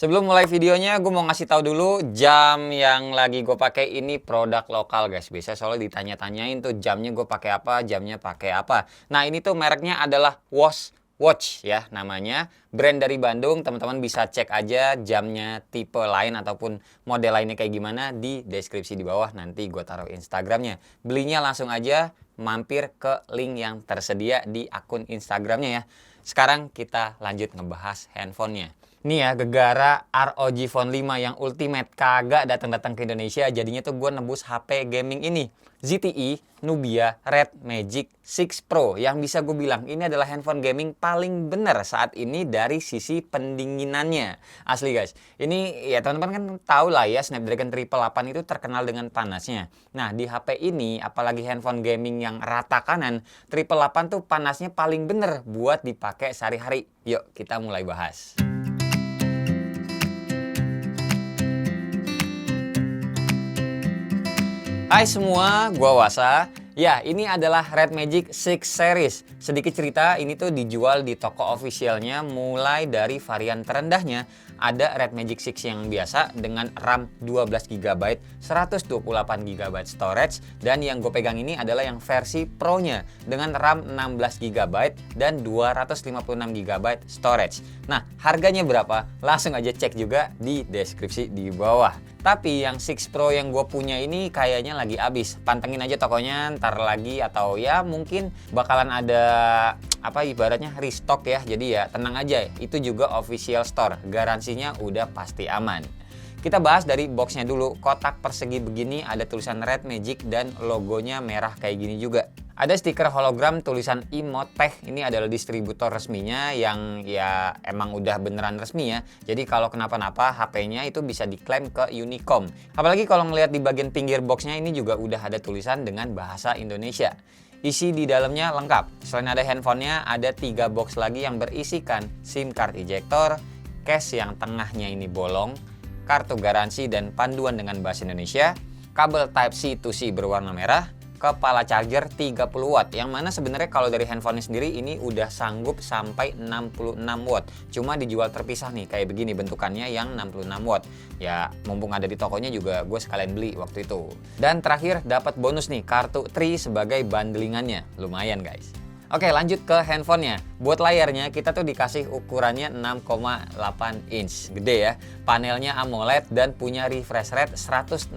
Sebelum mulai videonya, gue mau ngasih tahu dulu jam yang lagi gue pakai ini produk lokal guys. Biasa soalnya ditanya-tanyain tuh jamnya gue pakai apa, jamnya pakai apa. Nah ini tuh mereknya adalah WOS Watch ya namanya. Brand dari Bandung, teman-teman bisa cek aja jamnya tipe lain ataupun model lainnya kayak gimana di deskripsi di bawah. Nanti gue taruh Instagramnya. Belinya langsung aja mampir ke link yang tersedia di akun Instagramnya ya. Sekarang kita lanjut ngebahas handphonenya. Nih ya, gegara ROG Phone 5 yang ultimate kagak datang-datang ke Indonesia. Jadinya tuh gue nebus HP gaming ini. ZTE Nubia Red Magic 6 Pro. Yang bisa gue bilang ini adalah handphone gaming paling bener saat ini dari sisi pendinginannya. Asli guys. Ini ya teman-teman kan tahu lah ya, Snapdragon 888 itu terkenal dengan panasnya. Nah di HP ini, apalagi handphone gaming yang rata kanan, 888 tuh panasnya paling bener buat dipakai sehari-hari. Yuk kita mulai bahas. Hai semua, gua Wasa. Ya, ini adalah Red Magic 6 Series. Sedikit cerita, ini tuh dijual di toko officialnya mulai dari varian terendahnya. Ada Red Magic 6 yang biasa dengan RAM 12GB, 128GB storage. Dan yang gue pegang ini adalah yang versi Pro-nya dengan RAM 16GB dan 256GB storage. Nah, harganya berapa? Langsung aja cek juga di deskripsi di bawah. Tapi yang 6 Pro yang gue punya ini kayaknya lagi habis. Pantengin aja tokonya ntar lagi atau ya mungkin bakalan ada apa ibaratnya restock ya. Jadi ya tenang aja, itu juga official store. Garansinya udah pasti aman. Kita bahas dari boxnya dulu. Kotak persegi begini, ada tulisan Red Magic dan logonya merah kayak gini juga. Ada stiker hologram tulisan Imotech. Ini adalah distributor resminya yang ya emang udah beneran resmi ya. Jadi kalau kenapa-napa HP-nya itu bisa diklaim ke Unicom. Apalagi kalau ngelihat di bagian pinggir boxnya ini juga udah ada tulisan dengan bahasa Indonesia. Isi di dalamnya lengkap. Selain ada handphonenya, ada 3 box lagi yang berisikan SIM card ejector, case yang tengahnya ini bolong, kartu garansi dan panduan dengan bahasa Indonesia, kabel Type-C to C berwarna merah, kepala charger 30 watt, yang mana sebenarnya kalau dari handphonenya sendiri ini udah sanggup sampai 66 watt. Cuma dijual terpisah nih kayak begini bentukannya yang 66 watt. Ya mumpung ada di tokonya juga gue sekalian beli waktu itu. Dan terakhir dapat bonus nih kartu Tri sebagai bundlingannya. Lumayan guys. Oke lanjut ke handphonenya. Buat layarnya kita tuh dikasih ukurannya 6,8 inch. Gede ya. Panelnya AMOLED dan punya refresh rate 165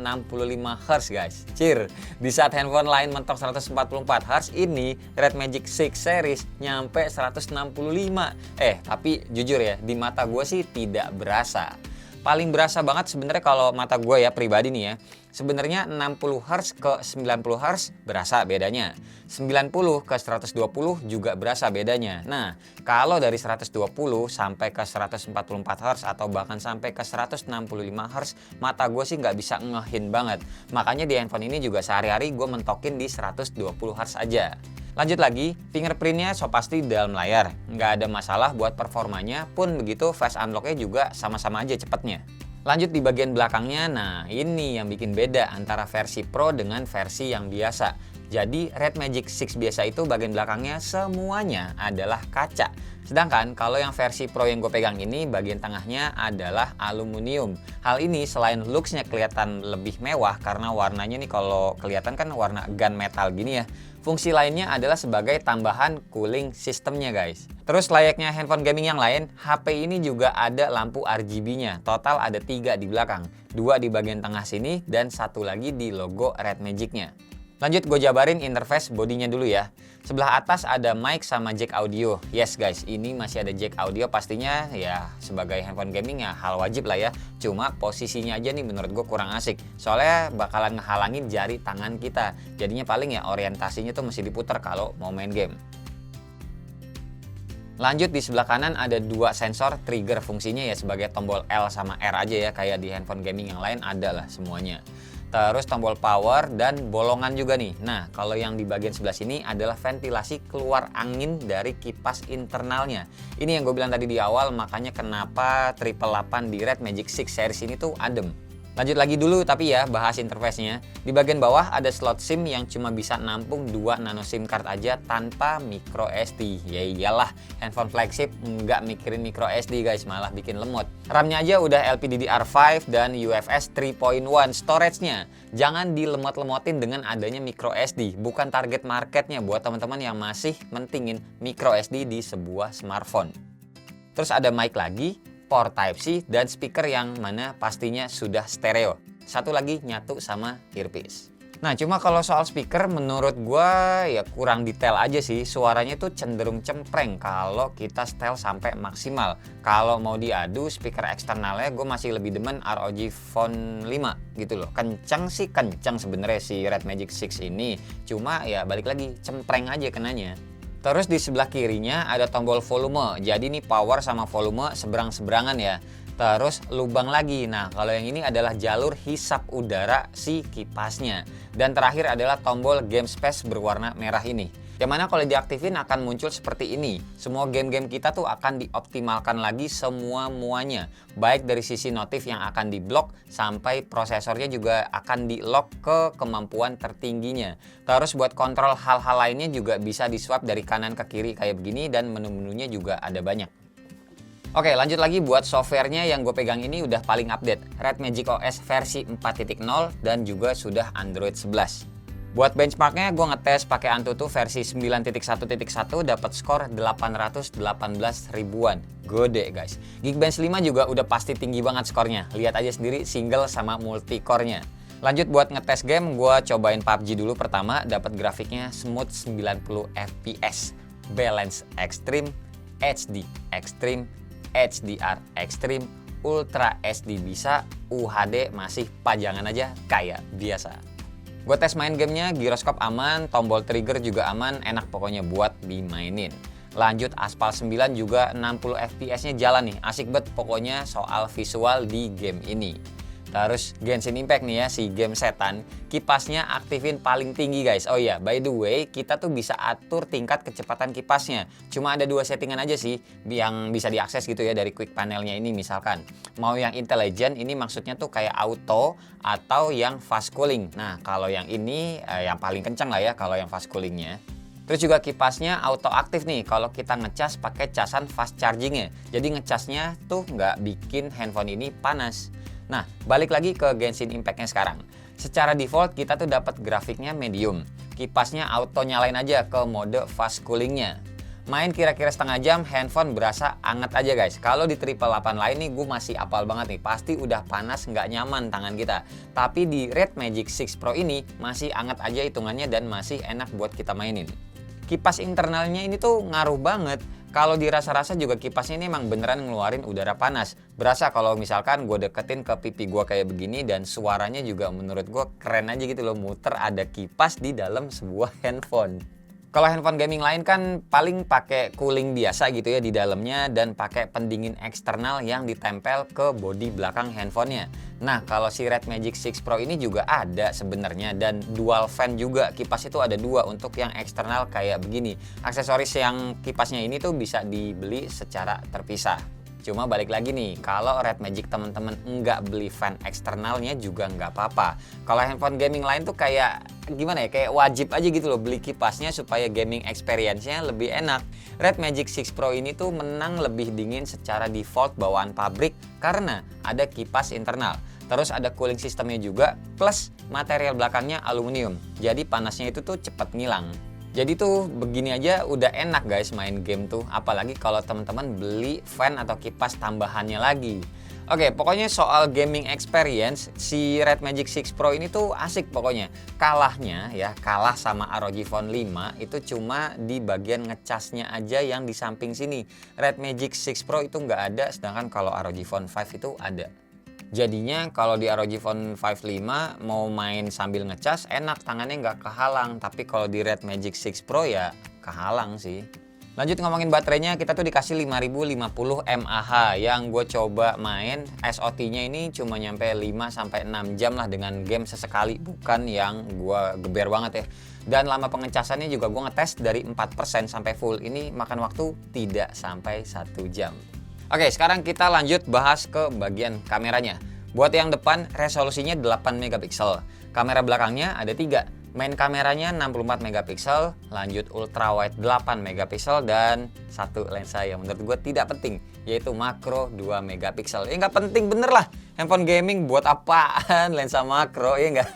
Hz guys. Cheer. Di saat handphone lain mentok 144 Hz, ini Red Magic 6 Series nyampe 165. Tapi jujur ya, di mata gue sih tidak berasa. Paling berasa banget sebenarnya kalau mata gue ya pribadi nih ya. Sebenarnya 60 Hz ke 90 Hz berasa bedanya. 90 ke 120 juga berasa bedanya. Nah, kalau dari 120 sampai ke 144 Hz atau bahkan sampai ke 165 Hz, mata gue sih nggak bisa ngehin banget. Makanya di handphone ini juga sehari-hari gue mentokin di 120 Hz aja. Lanjut lagi, fingerprintnya so pasti di dalam layar. Nggak ada masalah buat performanya, pun begitu face unlocknya juga sama-sama aja cepetnya. Lanjut di bagian belakangnya, nah ini yang bikin beda antara versi Pro dengan versi yang biasa. Jadi Red Magic 6 biasa itu bagian belakangnya semuanya adalah kaca. Sedangkan kalau yang versi Pro yang gue pegang ini bagian tengahnya adalah aluminium. Hal ini selain looks-nya kelihatan lebih mewah karena warnanya nih kalau kelihatan kan warna gunmetal gini ya. Fungsi lainnya adalah sebagai tambahan cooling sistemnya guys. Terus layaknya handphone gaming yang lain, HP ini juga ada lampu RGB-nya. Total ada 3 di belakang. 2 di bagian tengah sini dan 1 lagi di logo Red Magic-nya. Lanjut gue jabarin interface bodinya dulu ya. Sebelah atas ada mic sama jack audio. Yes guys, ini masih ada jack audio pastinya ya sebagai handphone gaming ya hal wajib lah ya. Cuma posisinya aja nih menurut gue kurang asik. Soalnya bakalan ngehalangin jari tangan kita. Jadinya paling ya orientasinya tuh mesti diputar kalau mau main game. Lanjut di sebelah kanan ada 2 sensor trigger, fungsinya ya sebagai tombol L sama R aja ya kayak di handphone gaming yang lain ada lah semuanya. Terus tombol power dan bolongan juga nih. Nah kalau yang di bagian sebelah sini adalah ventilasi keluar angin dari kipas internalnya. Ini yang gue bilang tadi di awal, makanya kenapa 888 di Red Magic 6 series ini tuh adem. Lanjut lagi dulu tapi ya bahas interface-nya. Di bagian bawah ada slot SIM yang cuma bisa nampung 2 nano SIM card aja tanpa micro SD. Ya iyalah, handphone flagship nggak mikirin micro SD guys, malah bikin lemot. RAM-nya aja udah LPDDR5 dan UFS 3.1 storage-nya. Jangan dilemot-lemotin dengan adanya micro SD, bukan target marketnya buat teman-teman yang masih mentingin micro SD di sebuah smartphone. Terus ada mic lagi, port Type-C, dan speaker yang mana pastinya sudah stereo. Satu lagi nyatu sama earpiece. Nah, cuma kalau soal speaker menurut gua ya kurang detail aja sih. Suaranya tuh cenderung cempreng kalau kita setel sampai maksimal. Kalau mau diadu speaker eksternalnya gue masih lebih demen ROG Phone 5 gitu loh. Kencang sih kencang sebenarnya si Red Magic 6 ini. Cuma ya balik lagi cempreng aja kenanya. Terus di sebelah kirinya ada tombol volume. Jadi nih power sama volume seberang-seberangan ya. Terus lubang lagi. Nah, kalau yang ini adalah jalur hisap udara si kipasnya. Dan terakhir adalah tombol game space berwarna merah ini. Yang mana kalau diaktifin akan muncul seperti ini. Semua game-game kita tuh akan dioptimalkan lagi semua-muanya. Baik dari sisi notif yang akan diblok sampai prosesornya juga akan di-lock ke kemampuan tertingginya. Terus buat kontrol hal-hal lainnya juga bisa di-swap dari kanan ke kiri kayak begini dan menu-menunya juga ada banyak. Oke, lanjut lagi buat softwarenya yang gue pegang ini udah paling update. Red Magic OS versi 4.0 dan juga sudah Android 11. Buat benchmarknya gue ngetes pakai Antutu versi 9.1.1 dapat skor 818 ribuan. Gede guys. Geekbench 5 juga udah pasti tinggi banget skornya. Lihat aja sendiri single sama multicore-nya. Lanjut buat ngetes game, gue cobain PUBG dulu pertama, dapat grafiknya smooth 90 fps, balance extreme, HD extreme, HDR extreme, Ultra HD bisa, UHD masih pajangan aja kayak biasa. Gue tes main gamenya, giroskop aman, tombol trigger juga aman, enak pokoknya buat dimainin. Lanjut Aspal 9 juga 60 fps-nya jalan nih, asik banget pokoknya soal visual di game ini. Terus Genshin Impact nih ya, si game setan, kipasnya aktifin paling tinggi guys. Oh iya, by the way, kita tuh bisa atur tingkat kecepatan kipasnya. Cuma ada 2 settingan aja sih yang bisa diakses gitu ya dari quick panelnya ini misalkan. Mau yang intelligent, ini maksudnya tuh kayak auto atau yang fast cooling. Nah, kalau yang ini yang paling kencang lah ya kalau yang fast coolingnya. Terus juga kipasnya auto aktif nih kalau kita ngecas pakai casan fast chargingnya. Jadi ngecasnya tuh nggak bikin handphone ini panas. Nah, balik lagi ke Genshin Impact-nya sekarang. Secara default kita tuh dapat grafiknya medium. Kipasnya auto nyalain aja ke mode fast cooling-nya. Main kira-kira setengah jam, handphone berasa anget aja guys. Kalau di 888 lain nih gue masih apal banget nih. Pasti udah panas nggak nyaman tangan kita. Tapi di Red Magic 6 Pro ini masih anget aja hitungannya dan masih enak buat kita mainin. Kipas internalnya ini tuh ngaruh banget. Kalau dirasa-rasa juga kipasnya ini emang beneran ngeluarin udara panas. Berasa kalau misalkan gue deketin ke pipi gue kayak begini dan suaranya juga menurut gue keren aja gitu loh. Muter ada kipas di dalam sebuah handphone. Kalau handphone gaming lain kan paling pakai cooling biasa gitu ya di dalamnya dan pakai pendingin eksternal yang ditempel ke bodi belakang handphonenya. Nah, kalau si Red Magic 6 Pro ini juga ada sebenarnya dan dual fan juga. Kipas itu ada 2 untuk yang eksternal kayak begini. Aksesoris yang kipasnya ini tuh bisa dibeli secara terpisah. Cuma balik lagi nih, kalau Red Magic teman-teman nggak beli fan eksternalnya juga nggak apa-apa. Kalau handphone gaming lain tuh kayak gimana ya, kayak wajib aja gitu loh beli kipasnya supaya gaming experience-nya lebih enak. Red Magic 6 Pro ini tuh menang lebih dingin secara default bawaan pabrik karena ada kipas internal. Terus ada cooling sistemnya juga, plus material belakangnya aluminium. Jadi panasnya itu tuh cepet ngilang. Jadi tuh begini aja udah enak guys main game tuh. Apalagi kalau teman-teman beli fan atau kipas tambahannya lagi. Oke, pokoknya soal gaming experience, si Red Magic 6 Pro ini tuh asik pokoknya. Kalahnya ya, kalah sama ROG Phone 5 itu cuma di bagian ngecasnya aja yang di samping sini. Red Magic 6 Pro itu nggak ada, sedangkan kalau ROG Phone 5 itu ada. Jadinya kalau di ROG Phone 5 5 mau main sambil ngecas enak, tangannya nggak kehalang. Tapi kalau di Red Magic 6 Pro ya kehalang sih. Lanjut ngomongin baterainya, kita tuh dikasih 5050 mAh yang gue coba main SOT-nya ini cuma nyampe 5-6 jam lah dengan game sesekali, bukan yang gue geber banget ya. Dan lama pengecasannya juga gue ngetes dari 4% sampai full, ini makan waktu tidak sampai 1 jam. Oke, sekarang kita lanjut bahas ke bagian kameranya. Buat yang depan resolusinya 8 megapiksel. Kamera belakangnya ada 3. Main kameranya 64 megapiksel, lanjut ultrawide 8 megapiksel, dan satu lensa yang menurut gue tidak penting, yaitu makro 2 megapiksel. Ya nggak penting bener lah, handphone gaming buat apaan lensa makro, ya nggak?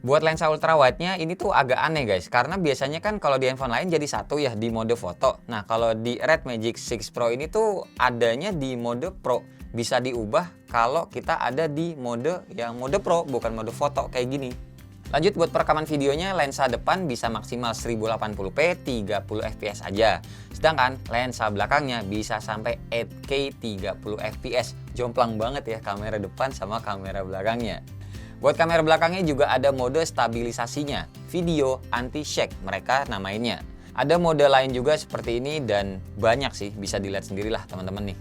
Buat lensa ultrawide-nya ini tuh agak aneh guys, karena biasanya kan kalau di handphone lain jadi satu ya di mode foto. Nah kalau di Red Magic 6 Pro ini tuh adanya di mode Pro. Bisa diubah kalau kita ada di mode yang mode Pro, bukan mode foto kayak gini. Lanjut buat perekaman videonya, lensa depan bisa maksimal 1080p 30 fps aja. Sedangkan lensa belakangnya bisa sampai 8K 30 fps. Jomplang banget ya kamera depan sama kamera belakangnya. Buat kamera belakangnya juga ada mode stabilisasinya, video anti-shake mereka namainnya. Ada mode lain juga seperti ini dan banyak sih, bisa dilihat sendirilah teman-teman nih.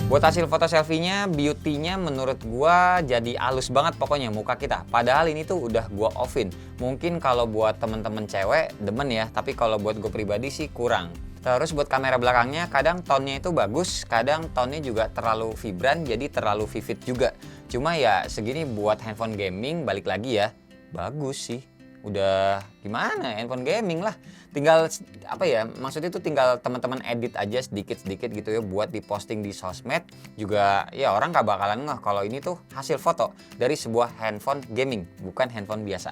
Buat hasil foto selfie-nya, beauty-nya menurut gua jadi halus banget pokoknya muka kita. Padahal ini tuh udah gua off-in. Mungkin kalau buat temen-temen cewek demen ya, tapi kalau buat gue pribadi sih kurang. Terus buat kamera belakangnya kadang tone-nya itu bagus, kadang tone-nya juga terlalu vibran jadi terlalu vivid juga. Cuma ya segini buat handphone gaming balik lagi ya, bagus sih. Udah gimana handphone gaming lah, tinggal apa ya, maksudnya itu tinggal teman-teman edit aja sedikit-sedikit gitu ya buat diposting di sosmed juga ya, orang nggak bakalan ngeh kalau ini tuh hasil foto dari sebuah handphone gaming, bukan handphone biasa.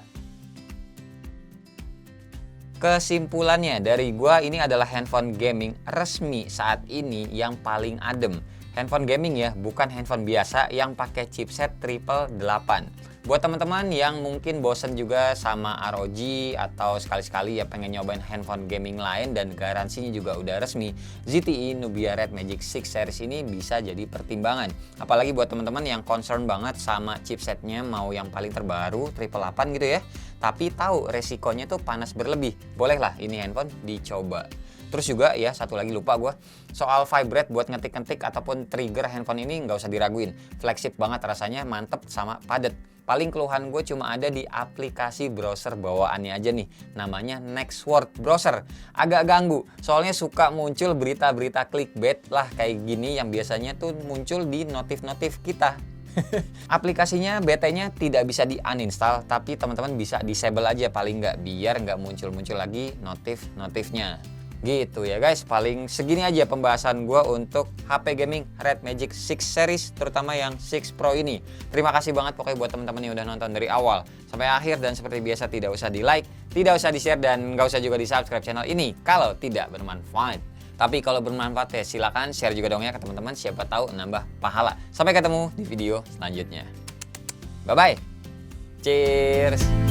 Kesimpulannya dari gua, ini adalah handphone gaming resmi saat ini yang paling adem. Handphone gaming ya, bukan handphone biasa yang pakai chipset triple 8. Buat teman-teman yang mungkin bosen juga sama ROG atau sekali-sekali ya pengen nyobain handphone gaming lain dan garansinya juga udah resmi, ZTE Nubia Red Magic 6 Series ini bisa jadi pertimbangan. Apalagi buat teman-teman yang concern banget sama chipsetnya, mau yang paling terbaru triple 8 gitu ya, tapi tahu resikonya tuh panas berlebih. Bolehlah ini handphone dicoba. Terus juga ya, satu lagi lupa gue, soal vibrate buat ngetik-ngetik ataupun trigger handphone ini nggak usah diraguin. Flagship banget rasanya, mantep sama padet. Paling keluhan gue cuma ada di aplikasi browser bawaannya aja nih, namanya Nextworld Browser. Agak ganggu, soalnya suka muncul berita-berita clickbait lah kayak gini yang biasanya tuh muncul di notif-notif kita. Aplikasinya BT-nya tidak bisa di uninstall, tapi teman-teman bisa disable aja paling nggak, biar nggak muncul-muncul lagi notif-notifnya. Gitu ya guys, paling segini aja pembahasan gue untuk HP gaming Red Magic 6 Series, terutama yang 6 Pro ini. Terima kasih banget pokoknya buat teman-teman yang udah nonton dari awal sampai akhir, dan seperti biasa tidak usah di like, tidak usah di share, dan nggak usah juga di subscribe channel ini kalau tidak bermanfaat. Tapi kalau bermanfaat ya silakan share juga dong ya ke teman-teman, siapa tahu nambah pahala. Sampai ketemu di video selanjutnya. Bye bye. Cheers.